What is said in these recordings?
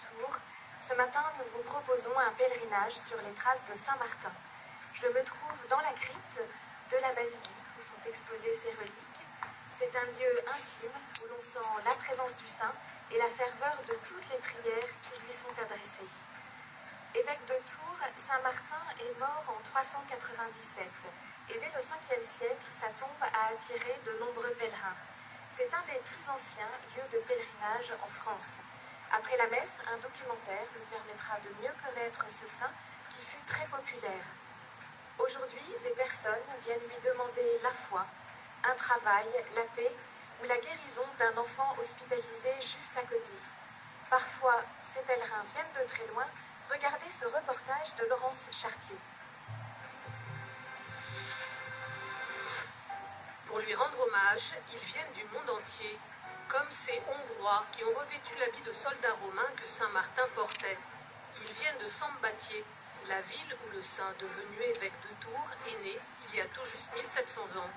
Tours. Ce matin, nous vous proposons un pèlerinage sur les traces de Saint-Martin. Je me trouve dans la crypte de la basilique où sont exposées ses reliques. C'est un lieu intime où l'on sent la présence du saint et la ferveur de toutes les prières qui lui sont adressées. Évêque de Tours, Saint-Martin est mort en 397 et dès le 5e siècle, sa tombe a attiré de nombreux pèlerins. C'est un des plus anciens lieux de pèlerinage en France. Après la messe, un documentaire nous permettra de mieux connaître ce saint qui fut très populaire. Aujourd'hui, des personnes viennent lui demander la foi, un travail, la paix ou la guérison d'un enfant hospitalisé juste à côté. Parfois, ces pèlerins viennent de très loin. Regardez ce reportage de Laurence Chartier. Pour lui rendre hommage, ils viennent du monde entier, comme ces Hongrois qui ont revêtu l'habit de soldats romains que Saint Martin portait. Ils viennent de Szombathely, la ville où le saint devenu évêque de Tours est né il y a tout juste 1700 ans.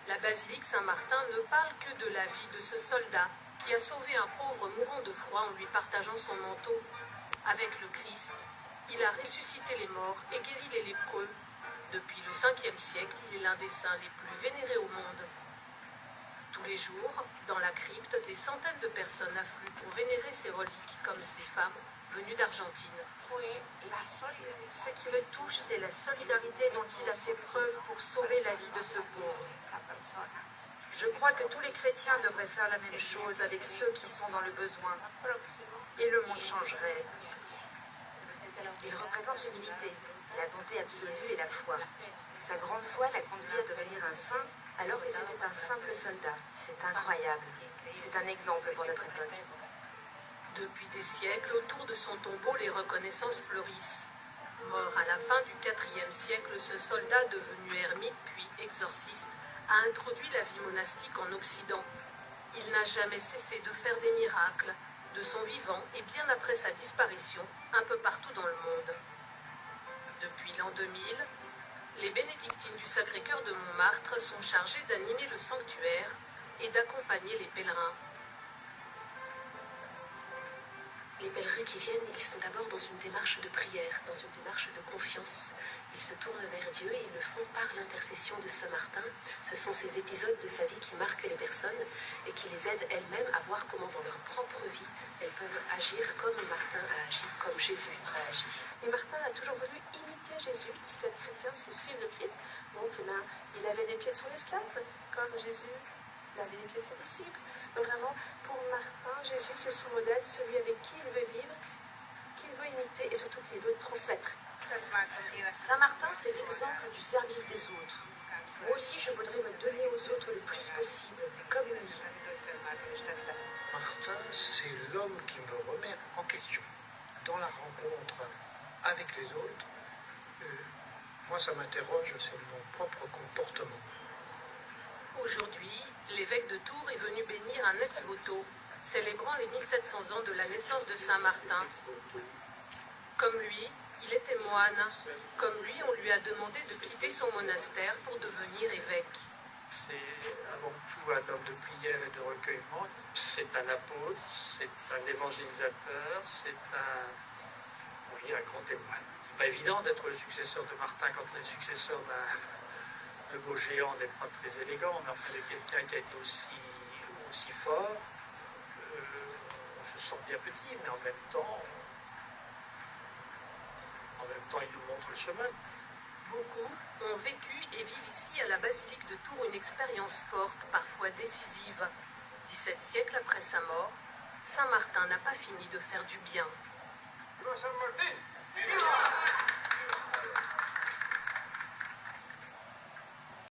La basilique Saint-Martin ne parle que de la vie de ce soldat qui a sauvé un pauvre mourant de froid en lui partageant son manteau. Avec le Christ, il a ressuscité les morts et guéri les lépreux. Depuis le 5e siècle, il est l'un des saints les plus vénérés au monde. Tous les jours, dans la crypte, des centaines de personnes affluent pour vénérer ses reliques, comme ces femmes venues d'Argentine. Ce qui me touche, c'est la solidarité dont il a fait preuve pour sauver la vie de ce pauvre. Je crois que tous les chrétiens devraient faire la même chose avec ceux qui sont dans le besoin. Et le monde changerait. Il représente l'humilité, la bonté absolue et la foi. Sa grande foi l'a conduit à devenir un saint alors que c'était un simple soldat. C'est incroyable. C'est un exemple pour notre époque. Depuis des siècles, autour de son tombeau, les reconnaissances fleurissent. Mort à la fin du IVe siècle, ce soldat devenu ermite puis exorciste a introduit la vie monastique en Occident. Il n'a jamais cessé de faire des miracles, de son vivant et bien après sa disparition, un peu partout dans le monde. Depuis l'an 2000, les bénédictines du Sacré-Cœur de Montmartre sont chargées d'animer le sanctuaire et d'accompagner les pèlerins. Les pèlerins qui viennent, ils sont d'abord dans une démarche de prière, dans une démarche de confiance. Ils se tournent vers Dieu et ils le font par l'intercession de Saint Martin. Ce sont ces épisodes de sa vie qui marquent les personnes et qui les aident elles-mêmes à voir comment dans leur propre vie, elles peuvent agir comme Martin a agi, comme Jésus a agi. Et Martin a toujours voulu imiter Jésus, puisque le chrétien, c'est suivre le Christ. Donc il avait les pieds de son esclave, comme Jésus, il avait les pieds de ses disciples. Donc vraiment, pour Martin, Jésus, c'est son modèle, celui avec qui il veut vivre, qu'il veut imiter et surtout qu'il veut transmettre. Saint-Martin, c'est l'exemple du service des autres. Moi aussi, je voudrais me donner aux autres le plus possible, comme lui. Martin, c'est l'homme qui me remet en question. Dans la rencontre avec les autres, moi, ça m'interroge sur mon propre comportement. Aujourd'hui, l'évêque de Tours est venu bénir un ex-voto, célébrant les 1700 ans de la naissance de Saint Martin. Comme lui, il était moine. Comme lui, on lui a demandé de quitter son monastère pour devenir évêque. C'est avant tout un homme de prière et de recueillement. C'est un apôtre, c'est un évangélisateur, c'est un grand témoin. C'est pas évident d'être le successeur de Martin quand on est le successeur d'un beau géant n'est pas très élégant, mais enfin de quelqu'un qui a été aussi fort. On se sent bien petit, mais en même temps, il nous montre le chemin. Beaucoup ont vécu et vivent ici à la basilique de Tours une expérience forte, parfois décisive. 17 siècles après sa mort, Saint Martin n'a pas fini de faire du bien. Saint Martin.